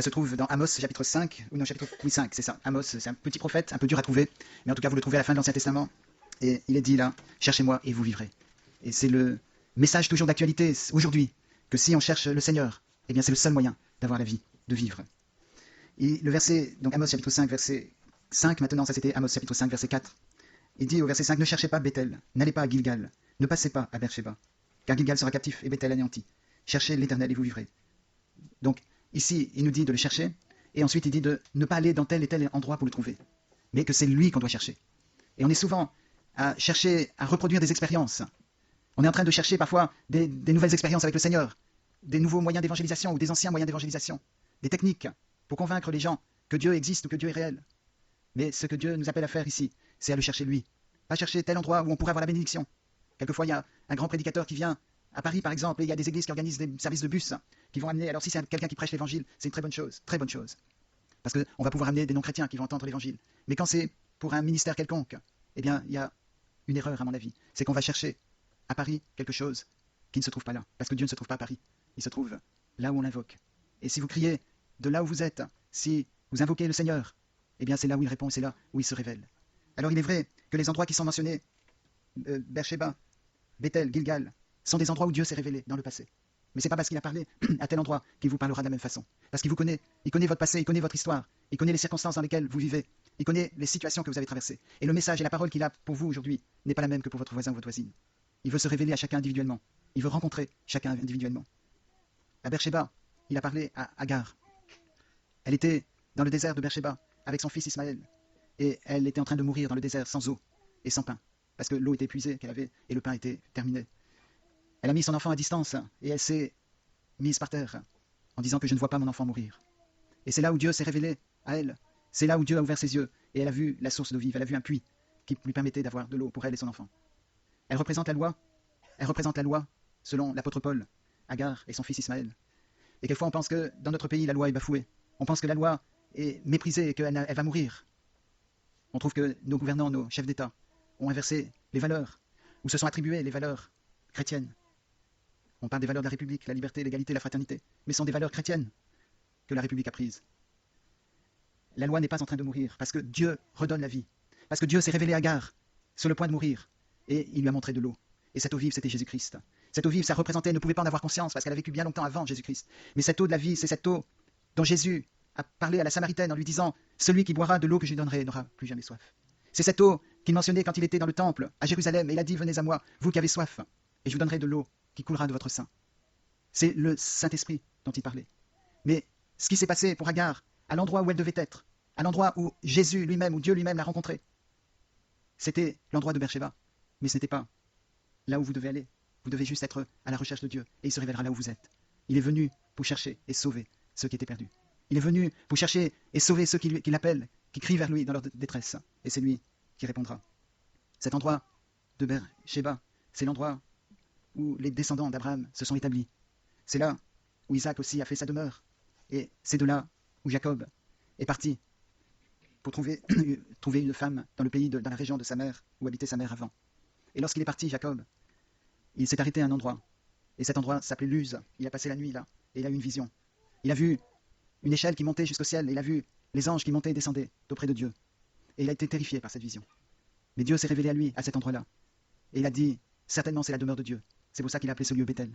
Ça se trouve dans Amos chapitre 5, ou non chapitre oui, 5, c'est ça. Amos, c'est un petit prophète, un peu dur à trouver, mais en tout cas vous le trouvez à la fin de l'Ancien Testament. Et il est dit là, cherchez-moi et vous vivrez. Et c'est le message toujours d'actualité aujourd'hui, que si on cherche le Seigneur, eh bien c'est le seul moyen d'avoir la vie, de vivre. Et le verset, donc Amos chapitre 5, verset 5 maintenant, ça c'était Amos chapitre 5, verset 4. Il dit au verset 5, ne cherchez pas Bethel, n'allez pas à Gilgal, ne passez pas à Beersheba, car Gilgal sera captif et Bethel anéanti. Cherchez l'Éternel et vous vivrez. Donc ici, il nous dit de le chercher, et ensuite il dit de ne pas aller dans tel et tel endroit pour le trouver, mais que c'est lui qu'on doit chercher. Et on est souvent à chercher à reproduire des expériences. On est en train de chercher parfois des nouvelles expériences avec le Seigneur, des nouveaux moyens d'évangélisation ou des anciens moyens d'évangélisation, des techniques pour convaincre les gens que Dieu existe ou que Dieu est réel. Mais ce que Dieu nous appelle à faire ici, c'est à le chercher lui. Pas chercher tel endroit où on pourrait avoir la bénédiction. Quelquefois, il y a un grand prédicateur qui vient à Paris, par exemple, et il y a des églises qui organisent des services de bus qui vont amener. Alors, si c'est quelqu'un qui prêche l'évangile, c'est une très bonne chose, très bonne chose. Parce qu'on va pouvoir amener des non-chrétiens qui vont entendre l'évangile. Mais quand c'est pour un ministère quelconque, eh bien, il y a une erreur, à mon avis. C'est qu'on va chercher à Paris quelque chose qui ne se trouve pas là. Parce que Dieu ne se trouve pas à Paris. Il se trouve là où on l'invoque. Et si vous criez de là où vous êtes, si vous invoquez le Seigneur, eh bien, c'est là où il répond, c'est là où il se révèle. Alors, il est vrai que les endroits qui sont mentionnés, Beersheba, Bethel, Gilgal, sont des endroits où Dieu s'est révélé dans le passé. Mais ce n'est pas parce qu'il a parlé à tel endroit qu'il vous parlera de la même façon. Parce qu'il vous connaît, il connaît votre passé, il connaît votre histoire, il connaît les circonstances dans lesquelles vous vivez, il connaît les situations que vous avez traversées. Et le message et la parole qu'il a pour vous aujourd'hui n'est pas la même que pour votre voisin ou votre voisine. Il veut se révéler à chacun individuellement. Il veut rencontrer chacun individuellement. À Beersheba, il a parlé à Agar. Elle était dans le désert de Beersheba avec son fils Ismaël. Et elle était en train de mourir dans le désert sans eau et sans pain. Parce que l'eau était épuisée qu'elle avait et le pain était terminé. Elle a mis son enfant à distance et elle s'est mise par terre en disant que je ne vois pas mon enfant mourir. Et c'est là où Dieu s'est révélé à elle. C'est là où Dieu a ouvert ses yeux et elle a vu la source d'eau vive. Elle a vu un puits qui lui permettait d'avoir de l'eau pour elle et son enfant. Elle représente la loi. Elle représente la loi selon l'apôtre Paul, Agar et son fils Ismaël. Et quelquefois on pense que dans notre pays la loi est bafouée. On pense que la loi est méprisée et qu'elle va mourir. On trouve que nos gouvernants, nos chefs d'État ont inversé les valeurs ou se sont attribuées les valeurs chrétiennes. On parle des valeurs de la République, la liberté, l'égalité, la fraternité, mais ce sont des valeurs chrétiennes que la République a prises. La loi n'est pas en train de mourir parce que Dieu redonne la vie, parce que Dieu s'est révélé à Agar sur le point de mourir et il lui a montré de l'eau. Et cette eau vive, c'était Jésus-Christ. Cette eau vive, ça représentait, elle ne pouvait pas en avoir conscience parce qu'elle a vécu bien longtemps avant Jésus-Christ. Mais cette eau de la vie, c'est cette eau dont Jésus a parlé à la Samaritaine en lui disant « Celui qui boira de l'eau que je lui donnerai n'aura plus jamais soif. » C'est cette eau qu'il mentionnait quand il était dans le temple à Jérusalem et il a dit « Venez à moi, vous qui avez soif, et je vous donnerai de l'eau qui coulera de votre sein. » C'est le Saint-Esprit dont il parlait. Mais ce qui s'est passé pour Agar, à l'endroit où elle devait être, à l'endroit où Jésus lui-même, où Dieu lui-même l'a rencontré, c'était l'endroit de Beersheba. Mais ce n'était pas là où vous devez aller. Vous devez juste être à la recherche de Dieu et il se révélera là où vous êtes. Il est venu pour chercher et sauver ceux qui étaient perdus. Il est venu pour chercher et sauver ceux qui l'appellent, qui crient vers lui dans leur détresse. Et c'est lui qui répondra. Cet endroit de Beersheba, c'est l'endroit où les descendants d'Abraham se sont établis. C'est là où Isaac aussi a fait sa demeure. Et c'est de là où Jacob est parti pour trouver une femme dans le pays, dans la région de sa mère, où habitait sa mère avant. Et lorsqu'il est parti, Jacob, il s'est arrêté à un endroit. Et cet endroit s'appelait Luz. Il a passé la nuit là. Et il a eu une vision. Il a vu une échelle qui montait jusqu'au ciel. Et il a vu les anges qui montaient et descendaient d'auprès de Dieu. Et il a été terrifié par cette vision. Mais Dieu s'est révélé à lui à cet endroit-là. Et il a dit, certainement c'est la demeure de Dieu. C'est pour ça qu'il a appelé ce lieu Bethel.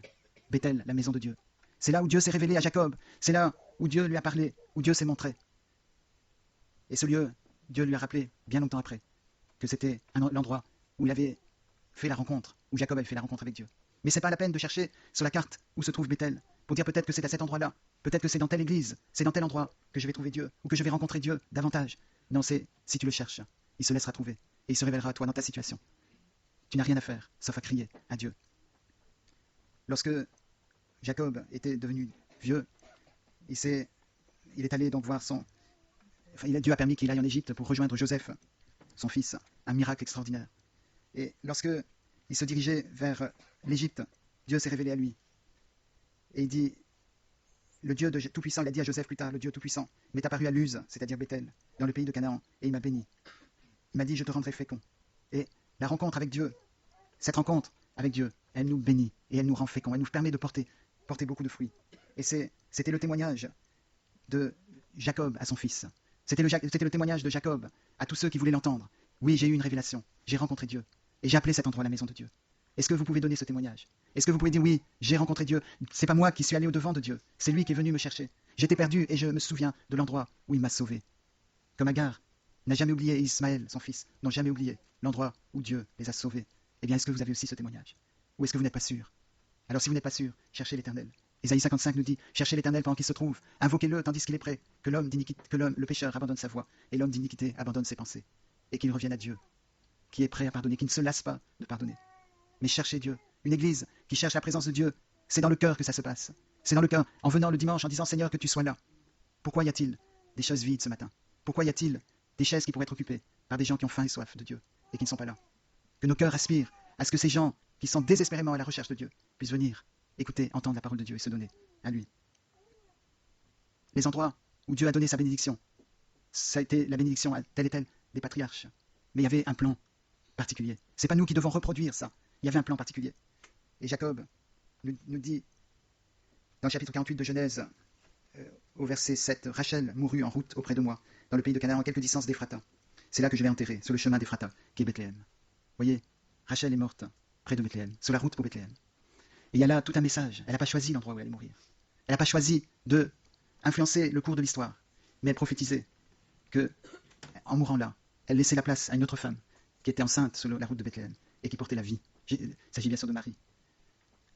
Bethel, la maison de Dieu. C'est là où Dieu s'est révélé à Jacob. C'est là où Dieu lui a parlé, où Dieu s'est montré. Et ce lieu, Dieu lui a rappelé, bien longtemps après, que c'était l'endroit où il avait fait la rencontre, où Jacob avait fait la rencontre avec Dieu. Mais ce n'est pas la peine de chercher sur la carte où se trouve Bethel, pour dire peut-être que c'est à cet endroit-là, peut-être que c'est dans telle église, c'est dans tel endroit que je vais trouver Dieu, ou que je vais rencontrer Dieu davantage. Non, c'est si tu le cherches, il se laissera trouver, et il se révélera à toi dans ta situation. Tu n'as rien à faire, sauf à crier à Dieu. Lorsque Jacob était devenu vieux, il est allé donc voir Dieu a permis qu'il aille en Égypte pour rejoindre Joseph, son fils, un miracle extraordinaire. Et lorsque il se dirigeait vers l'Égypte, Dieu s'est révélé à lui. Et il dit, le Dieu Tout-Puissant, il a dit à Joseph plus tard, le Dieu Tout-Puissant m'est apparu à Luz, c'est-à-dire Bethel, dans le pays de Canaan, et il m'a béni. Il m'a dit, je te rendrai fécond. Et la rencontre avec Dieu, cette rencontre avec Dieu, elle nous bénit et elle nous rend féconds, elle nous permet de porter beaucoup de fruits. Et c'était le témoignage de Jacob à son fils. C'était le témoignage de Jacob à tous ceux qui voulaient l'entendre. Oui, j'ai eu une révélation, j'ai rencontré Dieu, et j'ai appelé cet endroit la maison de Dieu. Est-ce que vous pouvez donner ce témoignage? Est-ce que vous pouvez dire oui, j'ai rencontré Dieu, c'est pas moi qui suis allé au-devant de Dieu, c'est lui qui est venu me chercher. J'étais perdu et je me souviens de l'endroit où il m'a sauvé. Comme Agar n'a jamais oublié, et Ismaël, son fils, n'ont jamais oublié l'endroit où Dieu les a sauvés. Eh bien, est-ce que vous avez aussi ce témoignage? Ou est-ce que vous n'êtes pas sûr? Alors si vous n'êtes pas sûr, cherchez l'Éternel. Ésaïe 55 nous dit, cherchez l'Éternel pendant qu'il se trouve, invoquez-le tandis qu'il est prêt, que le pécheur abandonne sa voie, et l'homme d'iniquité abandonne ses pensées, et qu'il revienne à Dieu, qui est prêt à pardonner, qui ne se lasse pas de pardonner. Mais cherchez Dieu. Une église qui cherche la présence de Dieu, c'est dans le cœur que ça se passe. C'est dans le cœur, en venant le dimanche, en disant, Seigneur, que tu sois là. Pourquoi y a-t-il des choses vides ce matin? Pourquoi y a-t-il des chaises qui pourraient être occupées par des gens qui ont faim et soif de Dieu, et qui ne sont pas là? Que nos cœurs aspirent à ce que ces gens qui sont désespérément à la recherche de Dieu puissent venir, écouter, entendre la parole de Dieu et se donner à lui. Les endroits où Dieu a donné sa bénédiction, ça a été la bénédiction à tel et tel des patriarches. Mais il y avait un plan particulier. Ce n'est pas nous qui devons reproduire ça. Il y avait un plan particulier. Et Jacob nous dit, dans le chapitre 48 de Genèse, au verset 7, Rachel mourut en route auprès de moi, dans le pays de Canaan, en quelques distances d'Ephrata. C'est là que je vais enterrer, sur le chemin d'Ephrata, qui est Bethléem. Voyez, Rachel est morte près de Bethléem, sur la route pour Bethléem. Et il y a là tout un message. Elle n'a pas choisi l'endroit où elle allait mourir. Elle n'a pas choisi de influencer le cours de l'histoire, mais elle prophétisait que, en mourant là, elle laissait la place à une autre femme qui était enceinte sur la route de Bethléem et qui portait la vie. Il s'agit bien sûr de Marie.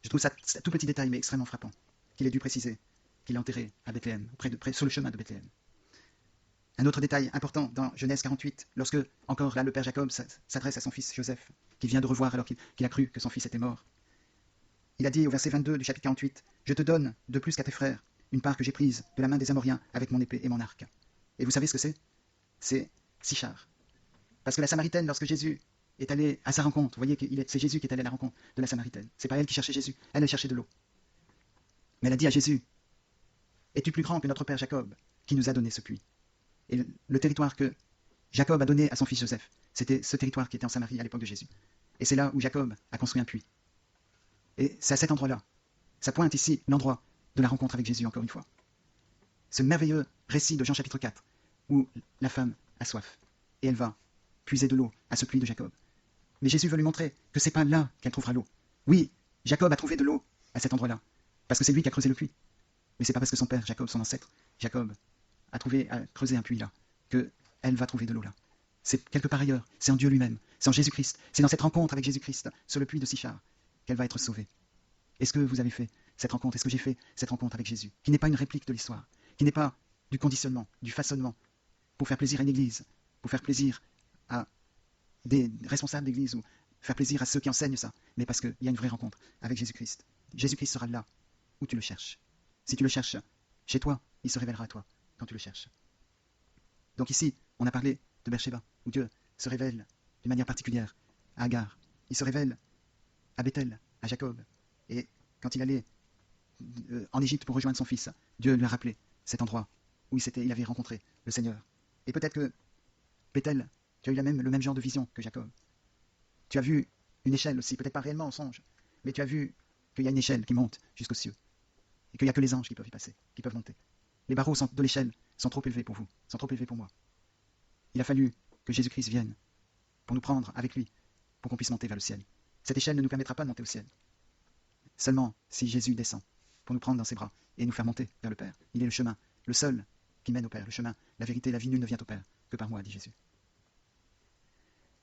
Je trouve ça tout petit détail, mais extrêmement frappant, qu'il ait dû préciser qu'il est enterré à Bethléem, sur le chemin de Bethléem. Un autre détail important dans Genèse 48, lorsque, encore là, le père Jacob s'adresse à son fils Joseph, qu'il vient de revoir alors qu'il a cru que son fils était mort. Il a dit au verset 22 du chapitre 48, « Je te donne, de plus qu'à tes frères, une part que j'ai prise de la main des Amoriens avec mon épée et mon arc. » Et vous savez ce que c'est? C'est Sichar. Parce que la Samaritaine, lorsque Jésus est allé à sa rencontre, vous voyez que c'est Jésus qui est allé à la rencontre de la Samaritaine. C'est pas elle qui cherchait Jésus, elle cherchait de l'eau. Mais elle a dit à Jésus, « Es-tu plus grand que notre père Jacob, qui nous a donné ce puits ?» Et le territoire que Jacob a donné à son fils Joseph, c'était ce territoire qui était en Samarie à l'époque de Jésus. Et c'est là où Jacob a construit un puits. Et c'est à cet endroit-là, ça pointe ici l'endroit de la rencontre avec Jésus, encore une fois. Ce merveilleux récit de Jean chapitre 4, où la femme a soif, et elle va puiser de l'eau à ce puits de Jacob. Mais Jésus veut lui montrer que c'est pas là qu'elle trouvera l'eau. Oui, Jacob a trouvé de l'eau à cet endroit-là, parce que c'est lui qui a creusé le puits. Mais c'est pas parce que son père, Jacob, son ancêtre, Jacob, a creusé un puits là, qu'elle va trouver de l'eau là. C'est quelque part ailleurs, c'est en Dieu lui-même, c'est en Jésus-Christ, c'est dans cette rencontre avec Jésus-Christ, sur le puits de Sichar, qu'elle va être sauvée. Est-ce que vous avez fait cette rencontre? Est-ce que j'ai fait cette rencontre avec Jésus? Qui n'est pas une réplique de l'histoire, qui n'est pas du conditionnement, du façonnement, pour faire plaisir à une église, pour faire plaisir à des responsables d'église, ou faire plaisir à ceux qui enseignent ça, mais parce qu'il y a une vraie rencontre avec Jésus-Christ. Jésus-Christ sera là où tu le cherches. Si tu le cherches chez toi, il se révélera à toi quand tu le cherches. Donc ici, on a parlé de Beersheba, où Dieu se révèle d'une manière particulière à Agar. Il se révèle à Bethel, à Jacob. Et quand il allait en Égypte pour rejoindre son fils, Dieu lui a rappelé cet endroit où il avait rencontré le Seigneur. Et peut-être que Bethel, tu as eu le même genre de vision que Jacob. Tu as vu une échelle aussi, peut-être pas réellement en songe, mais tu as vu qu'il y a une échelle qui monte jusqu'aux cieux. Et qu'il n'y a que les anges qui peuvent y passer, qui peuvent monter. Les barreaux de l'échelle sont trop élevés pour vous, sont trop élevés pour moi. Il a fallu que Jésus-Christ vienne pour nous prendre avec lui, pour qu'on puisse monter vers le ciel. Cette échelle ne nous permettra pas de monter au ciel. Seulement si Jésus descend pour nous prendre dans ses bras et nous faire monter vers le Père. Il est le chemin, le seul qui mène au Père, le chemin, la vérité, la vie, nul ne vient au Père que par moi, dit Jésus.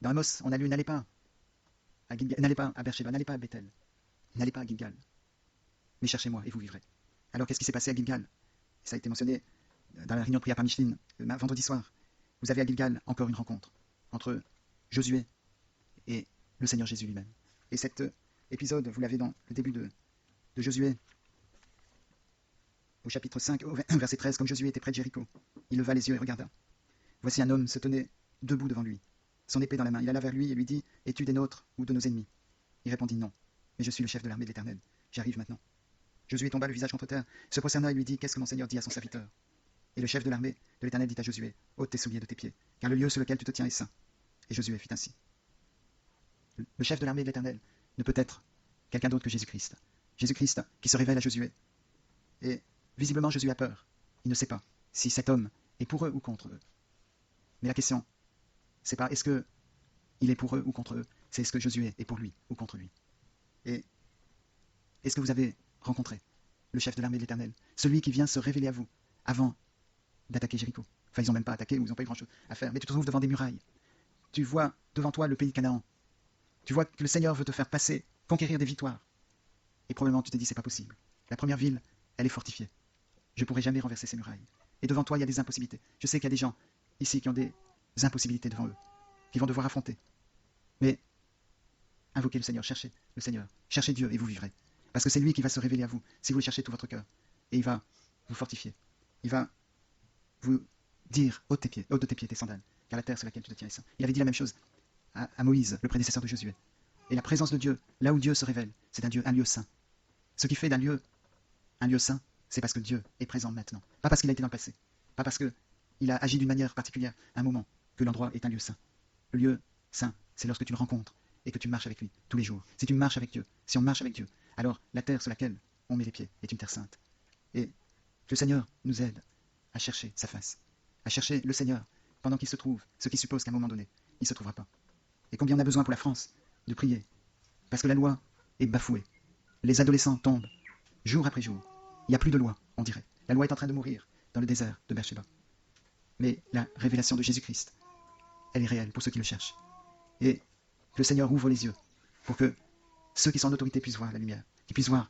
Dans Amos, on a lu, n'allez pas à Gilgal, n'allez pas à Beersheba, n'allez pas à Bethel, n'allez pas à Gilgal, mais cherchez-moi et vous vivrez. Alors qu'est-ce qui s'est passé à Gilgal? Ça a été mentionné dans la réunion de prière par Micheline, vendredi soir. Vous avez à Gilgal encore une rencontre entre Josué et le Seigneur Jésus lui-même. Et cet épisode, vous l'avez dans le début de Josué, au chapitre 5, au verset 13, comme Josué était près de Jéricho, il leva les yeux et regarda. Voici un homme se tenait debout devant lui, son épée dans la main. Il alla vers lui et lui dit, es-tu des nôtres ou de nos ennemis? Il répondit, non, mais je suis le chef de l'armée de l'Éternel, j'arrive maintenant. Josué tomba le visage contre terre, se prosterna et lui dit, qu'est-ce que mon Seigneur dit à son serviteur? Et le chef de l'armée de l'Éternel dit à Josué, ôte tes souliers de tes pieds, car le lieu sur lequel tu te tiens est saint. Et Josué fit ainsi. Le chef de l'armée de l'Éternel ne peut être quelqu'un d'autre que Jésus-Christ. Jésus-Christ qui se révèle à Josué. Et visiblement, Josué a peur. Il ne sait pas. si cet homme est pour eux ou contre eux. Mais la question, c'est pas est-ce que il est pour eux ou contre eux, c'est est-ce que Josué est pour lui ou contre lui. Et est-ce que vous avez rencontré le chef de l'armée de l'Éternel, celui qui vient se révéler à vous avant d'attaquer Jéricho? Enfin, ils n'ont même pas attaqué ou ils n'ont pas eu grand-chose à faire, mais tu te trouves devant des murailles. Tu vois devant toi le pays de Canaan. Tu vois que le Seigneur veut te faire passer, conquérir des victoires. Et probablement tu te dis c'est pas possible. La première ville, elle est fortifiée. Je ne pourrai jamais renverser ces murailles. Et devant toi, il y a des impossibilités. Je sais qu'il y a des gens ici qui ont des impossibilités devant eux, qui vont devoir affronter. Mais invoquez le Seigneur, cherchez le Seigneur, cherchez Dieu et vous vivrez. Parce que c'est lui qui va se révéler à vous, si vous le cherchez tout votre cœur. Et il va vous fortifier. Il va vous dire, ôte de tes pieds tes sandales, car la terre sur laquelle tu te tiens est saint. Il avait dit la même chose à Moïse, le prédécesseur de Josué. Et la présence de Dieu, là où Dieu se révèle, c'est un lieu saint. Ce qui fait d'un lieu un lieu saint, c'est parce que Dieu est présent maintenant. Pas parce qu'il a été dans le passé. Pas parce qu'il a agi d'une manière particulière à un moment que l'endroit est un lieu saint. Le lieu saint, c'est lorsque tu le rencontres et que tu marches avec lui tous les jours. Si tu marches avec Dieu, si on marche avec Dieu, alors la terre sur laquelle on met les pieds est une terre sainte. Et que le Seigneur nous aide à chercher sa face, à chercher le Seigneur pendant qu'il se trouve, ce qui suppose qu'à un moment donné, il ne se trouvera pas. Et combien on a besoin pour la France de prier, parce que la loi est bafouée. Les adolescents tombent jour après jour. Il n'y a plus de loi, on dirait. La loi est en train de mourir dans le désert de Beersheba. Mais la révélation de Jésus-Christ, elle est réelle pour ceux qui le cherchent. Et que le Seigneur ouvre les yeux pour que ceux qui sont en autorité puissent voir la lumière, qu'ils puissent voir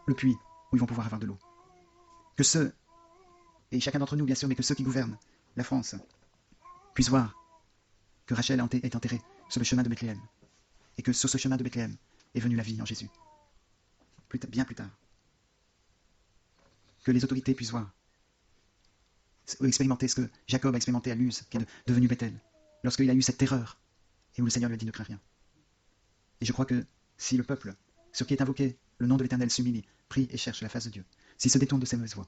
le puits où ils vont pouvoir avoir de l'eau. Que ceux, et chacun d'entre nous bien sûr, mais que ceux qui gouvernent la France puissent voir que Rachel est enterrée sur le chemin de Bethléem. Et que sur ce chemin de Bethléem est venue la vie en Jésus. Bien plus tard. Que les autorités puissent voir, expérimenter ce que Jacob a expérimenté à Luz, qui est devenu Bethel, lorsqu'il a eu cette terreur, et où le Seigneur lui a dit ne crains rien. Et je crois que si le peuple, sur qui est invoqué le nom de l'Éternel, s'humilie, prie et cherche la face de Dieu, s'il se détourne de ses mauvaises voies,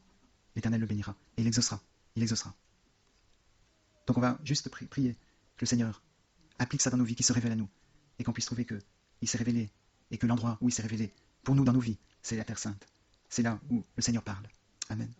l'Éternel le bénira, et il exaucera, il exaucera. Donc on va juste prier que le Seigneur applique ça dans nos vies, qu'il se révèle à nous, et qu'on puisse trouver qu'il s'est révélé, et que l'endroit où il s'est révélé, pour nous dans nos vies, c'est la Terre Sainte. C'est là où le Seigneur parle. Amen.